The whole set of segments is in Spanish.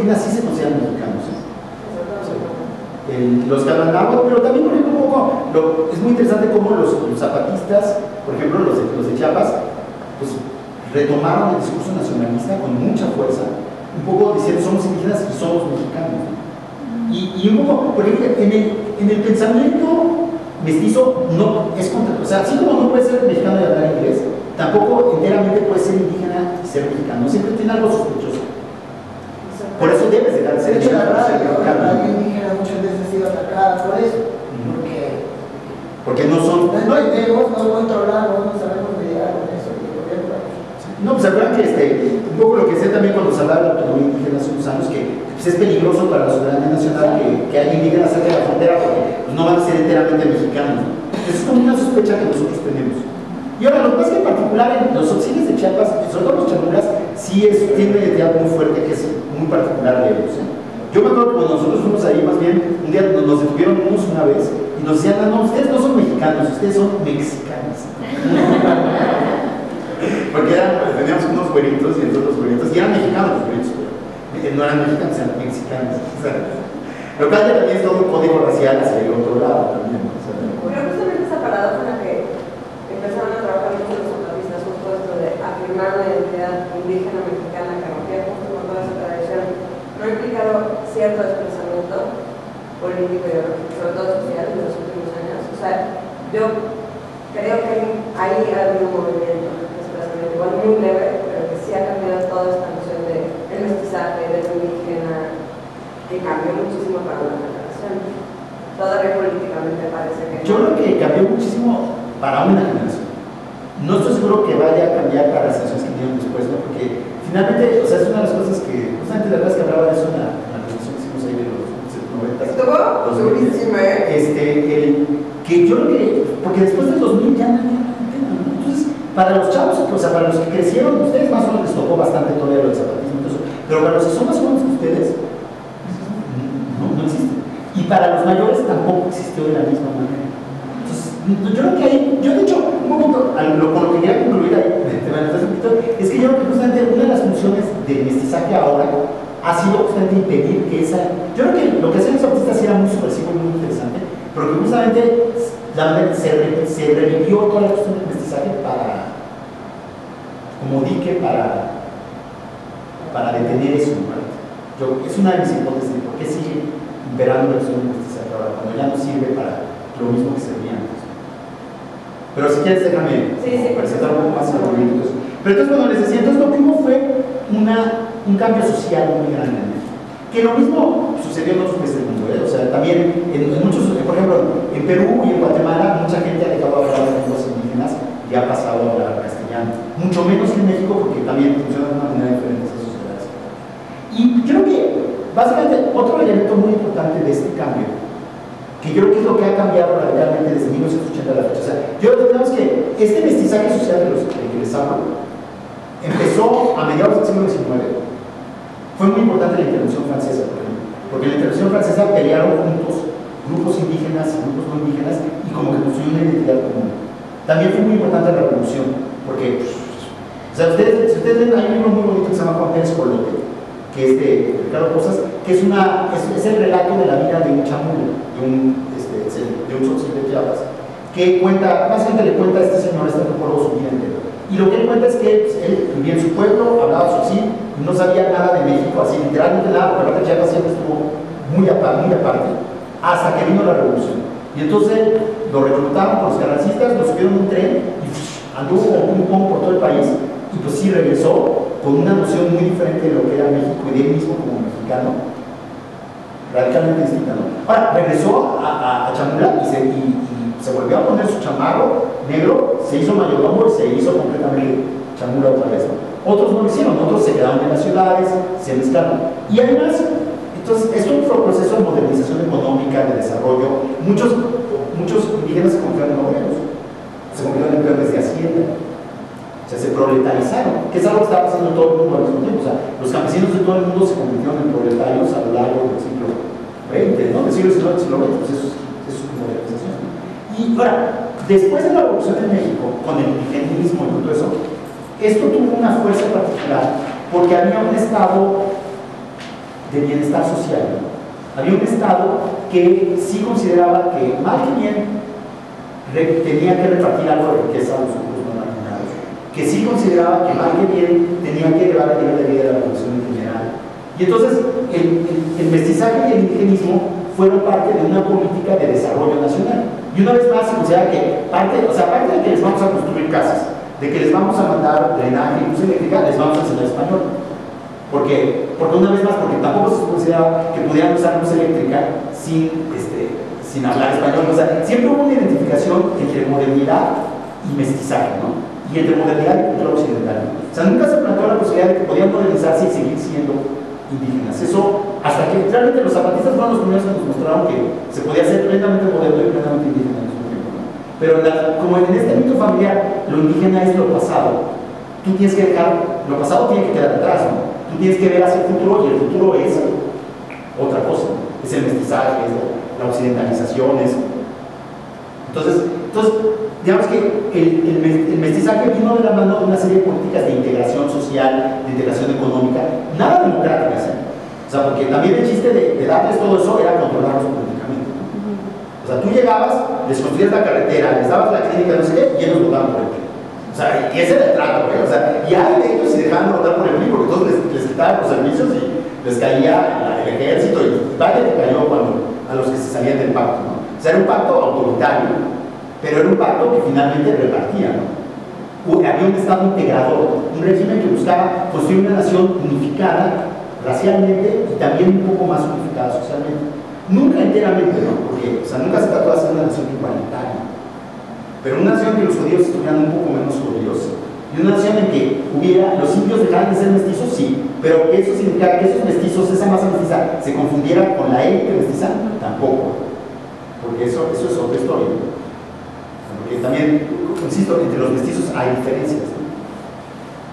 indígenas sí se consideran mexicanos, ¿eh? Los que hablan náhuatl, pero también, por ejemplo, es muy interesante cómo los zapatistas, por ejemplo, los de Chiapas, pues retomaron el discurso nacionalista con mucha fuerza, un poco diciendo somos indígenas y somos mexicanos. Y un poco, por ejemplo, en el pensamiento mestizo no es contra, o sea, así como no puede ser mexicano y hablar inglés, tampoco enteramente puede ser indígena y ser mexicano, siempre tiene algo sospechoso. Por eso debes de dar. De hecho, la radio indígena muchas veces ha sido atacada por eso, porque no son. No entendemos, no controlamos, no sabemos lidiar con eso. No, pues acuerdan que un poco lo que sé también cuando se hablaba de la autonomía indígena hace unos años, que pues, es peligroso para la soberanía nacional que haya indígenas cerca de la frontera porque pues, no van a ser enteramente mexicanos, ¿no? Eso es como una sospecha que nosotros tenemos. Y ahora, lo que pasa es que en particular en los auxilios de Chiapas, sobre todo los chamulas, sí tiene una identidad muy fuerte que es muy particular de ellos, ¿eh? Yo me acuerdo que cuando nosotros fuimos ahí, más bien, un día nos detuvieron unos una vez y nos decían, no, ustedes no son mexicanos, ustedes son mexicanos. Porque teníamos unos güeritos y entonces los güeritos, y eran mexicanos los güeritos, pero no eran mexicanos, eran mexicanos. O sea, lo cual también es todo un código racial hacia el otro lado también. O sea, pero justamente esa parada con la que empezaron a trabajar muchos los zapatistas, justo esto de afirmar una identidad indígena mexicana que rompía justo con toda esa tradición, no ha implicado cierto desplazamiento político y sobre todo social en los últimos años. O sea, yo creo que ahí ha habido un movimiento de desplazamiento, igual muy leve, pero que sí ha cambiado toda esta noción de el mestizaje, del indígena, que cambió muchísimo para una generación. Todavía políticamente parece que... Yo creo que cambió muchísimo para una generación. No estoy seguro que vaya a cambiar para las generaciones que vinieron después, ¿no? Porque finalmente, o sea, es una de las cosas que, justamente la verdad es que hablaba de eso en la presentación que hicimos ahí de los 90. Estuvo durísima, que yo creo que, porque después del 2000 ya no hay tema, ¿no? Entonces, para los chavos, o sea, para los que crecieron, ustedes más o menos les tocó bastante todavía lo del zapatismo, entonces, pero para los que son más jóvenes que ustedes, no existe. Y para los mayores tampoco existió de la misma manera. Entonces, yo creo que ahí, yo de hecho, un momento, con lo que quería concluir ahí, es que yo creo que justamente una de las funciones del mestizaje ahora ha sido justamente impedir que esa... Yo creo que lo que hacían los zapatistas era muy subversivo y muy interesante, pero que justamente se revivió toda la cuestión del mestizaje como dique para detener eso, ¿no? Es una de mis hipótesis de por qué sigue imperando la cuestión del mestizaje ahora, cuando ya no sirve para lo mismo que servía antes. Pero si quieres déjame presentar un poco más a los minutos. Pero entonces, bueno, les decía, entonces lo que hubo fue un cambio social muy grande en México. Que lo mismo sucedió en otros países del mundo, ¿eh? O sea, también en muchos, por ejemplo, en Perú y en Guatemala, mucha gente ha dejado de hablar de lenguas indígenas y ha pasado a hablar castellano. Mucho menos que en México, porque también funciona de una manera diferente esas sociedades. Y creo que, básicamente, otro elemento muy importante de este cambio, que yo creo que es lo que ha cambiado radicalmente desde 1980 a la fecha. O sea, digamos que este mestizaje social de los que les hablo empezó a mediados del siglo XIX. Fue muy importante la intervención francesa, por ejemplo, porque en la intervención francesa pelearon juntos grupos indígenas y grupos no indígenas y como que construyeron una identidad común. También fue muy importante la revolución, porque, o sea, si ustedes ven, hay un libro muy bonito que se llama Juan Pérez Colote, que es de Ricardo Posas, que es el relato de la vida de un chamulo, de un tzotzil de Chiapas, que básicamente le cuenta a este señor, a este antropólogo, su vida entera. Y lo que él cuenta es que pues, él vivía en su pueblo, hablaba tzotzil, no sabía nada de México, así literalmente nada, porque la verdad Chiapas siempre estuvo muy aparte, hasta que vino la revolución. Y entonces lo reclutaron por los carrancistas, lo subieron a un tren y anduvo como un pom por todo el país, y pues sí regresó con una noción muy diferente de lo que era México y de él mismo como mexicano, radicalmente distinta, ¿no? Ahora, regresó a Chamula y se volvió a poner su chamarro negro, se hizo mayordomo y se hizo completamente chamula otra vez, ¿no? Otros no lo hicieron, otros se quedaron en las ciudades, se mezclaron. Y además, entonces, esto fue un proceso de modernización económica, de desarrollo. Muchos indígenas se convirtieron en obreros, se convirtieron en empleados de hacienda. O sea, se proletarizaron, que es algo que estaba pasando en todo el mundo al mismo tiempo. O sea, los campesinos de todo el mundo se convirtieron en proletarios a lo largo del siglo XX, ¿no? Del siglo XIX al siglo XX, pues eso es su modernización. Y ahora, después de la revolución en México, con el indigenismo y todo eso, esto tuvo una fuerza particular, porque había un Estado de bienestar social, ¿no? Había un Estado que sí consideraba que, mal que bien, tenía que repartir algo de riqueza a los grupos no marginados, que sí consideraba que, mal que bien, tenía que elevar el nivel de vida de la población en general. Y entonces, el mestizaje y el indigenismo fueron parte de una política de desarrollo nacional. Y una vez más se considera que aparte de que les vamos a construir casas, de que les vamos a mandar drenaje y luz eléctrica, les vamos a enseñar español. Porque una vez más, porque tampoco se consideraba que pudieran usar luz eléctrica sin hablar español. O sea, siempre hubo una identificación entre modernidad y mestizaje, ¿no? Y entre modernidad y cultura occidental, ¿no? O sea, nunca se planteó la posibilidad de que podían modernizarse y seguir siendo indígenas. Eso, hasta que realmente los zapatistas fueron los primeros que nos mostraron que se podía ser plenamente moderno y plenamente indígena al mismo tiempo, ¿no? Pero como en este mito familiar, lo indígena es lo pasado. Tú tienes que dejar, lo pasado tiene que quedar atrás, ¿no? Tú tienes que ver hacia el futuro, y el futuro es otra cosa, ¿no? Es el mestizaje, es la occidentalización, entonces digamos que el mestizaje vino de la mano de una serie de políticas de integración social, de integración económica, nada democráticas, ¿eh? O sea, porque también el chiste de darles todo eso era controlarlos políticamente, ¿no? O sea, tú llegabas, les construías la carretera, les dabas la clínica, no sé qué, y ellos votaban por el PRI. O sea, y ese era el trato, ¿eh? O sea, y hay de ellos si dejaban de votar por el PRI, porque todos les quitaban los servicios y les caía el ejército, y vaya que cayó a los que se salían del pacto, ¿no? O sea, era un pacto autoritario, pero era un pacto que finalmente repartía, ¿no? Había un Estado integrador, un régimen que buscaba construir una nación unificada racialmente y también un poco más unificada socialmente. Nunca enteramente, ¿no? Porque, o sea, nunca se trató de hacer una nación igualitaria, pero una nación en que los judíos estuvieran un poco menos judíos, y una nación en que los indios dejaran de ser mestizos, sí, pero que eso significara que esos mestizos, esa masa mestiza, se confundiera con la élite mestiza, tampoco, porque eso es otra historia, ¿no? Porque también, insisto, entre los mestizos hay diferencias, ¿no?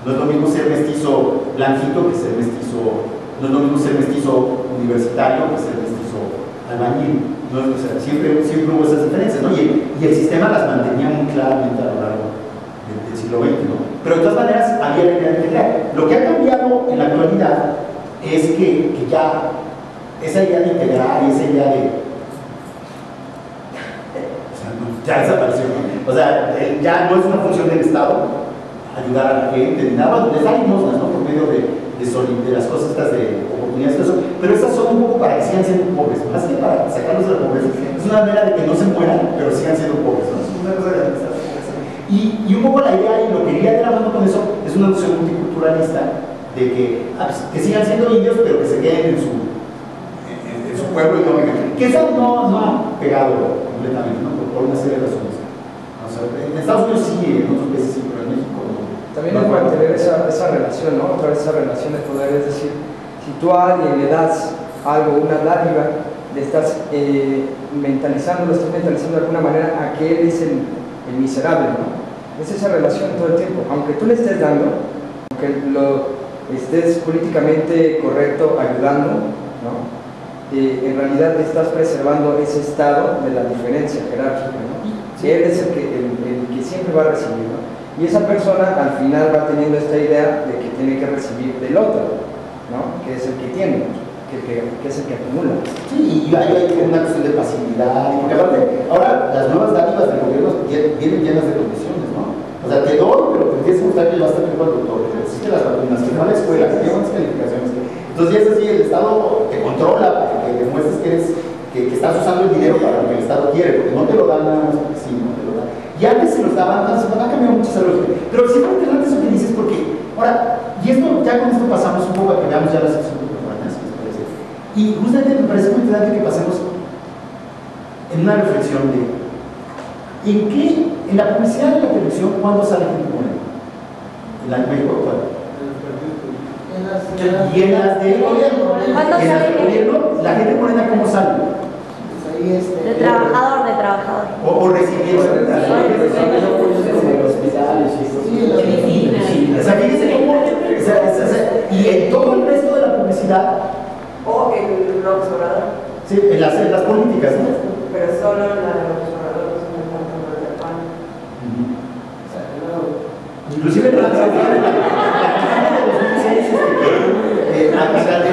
No es lo mismo ser mestizo blanquito que ser mestizo, no es lo mismo ser mestizo universitario que ser mestizo albañil. No, o sea, siempre hubo esas diferencias, ¿no? Y el sistema las mantenía muy claramente a lo largo del siglo XX, ¿no? Pero de todas maneras había la idea de integrar. Lo que ha cambiado en la actualidad es que ya esa idea de integrar y esa idea de ya desapareció, ¿no? O sea, ya no es una función del Estado ayudar a la gente, ni nada, les da limosnas, ¿no? Por medio de las cosas estas de oportunidades, pero esas son un poco para que sigan siendo pobres, más que para sacarlos de la pobreza. Es una manera de que no se mueran, pero sigan siendo pobres, ¿no? Es una cosa de la pobreza. Y un poco la idea, y lo que iría de la mano con eso, es una noción multiculturalista de que sigan siendo indios, pero que se queden en su pueblo y no vengan. Que eso no ha pegado completamente, ¿no? Por una serie de razones. O sea, en Estados Unidos sí, en otros países sí, pero en México no. También es mantener esa relación, ¿no? Otra vez esa relación de poder, es decir, si tú a alguien le das algo, una dádiva, le estás mentalizando de alguna manera a que él es el miserable, ¿no? Es esa relación todo el tiempo. Aunque tú le estés dando, aunque lo estés políticamente correcto ayudando, ¿no? En realidad estás preservando ese estado de la diferencia jerárquica, ¿no? Él es el que siempre va a recibir, ¿no? Y esa persona al final va teniendo esta idea de que tiene que recibir del otro, ¿no? Que es el que tiene, que es el que acumula. Sí, y hay una cuestión de pasividad, porque aparte, ahora las nuevas dádivas del gobierno vienen llenas de condiciones, ¿no? O sea, te doy, pero te tienes que mostrar que vas a tener al doctor, que existen las vacunas, que no a la escuela, que tienes buenas calificaciones. Entonces ya es así, el Estado te controla, porque demuestres que estás usando el dinero para lo que el Estado quiere, porque no te lo dan nada más porque sí, no te lo dan. Y antes se los daban, se van a cambiar mucho esa lógica. Pero siempre interesante eso que dices, porque, ahora, y esto, ya con esto pasamos un poco a que veamos ya la sección de performance, ¿qué te parece? Y justamente me parece muy interesante que pasemos en una reflexión de en la publicidad de la televisión, ¿cuándo sale gente morena? En la México actual. Y en las del gobierno, la gente morena, ¿cómo sale? De trabajador. O recibiendo o sea, fíjense cómo, y en todo el resto de la publicidad, o en el observador. sí, en las políticas, ¿no? Pero solo en la del observador, no se me falta más del pan. Inclusive en la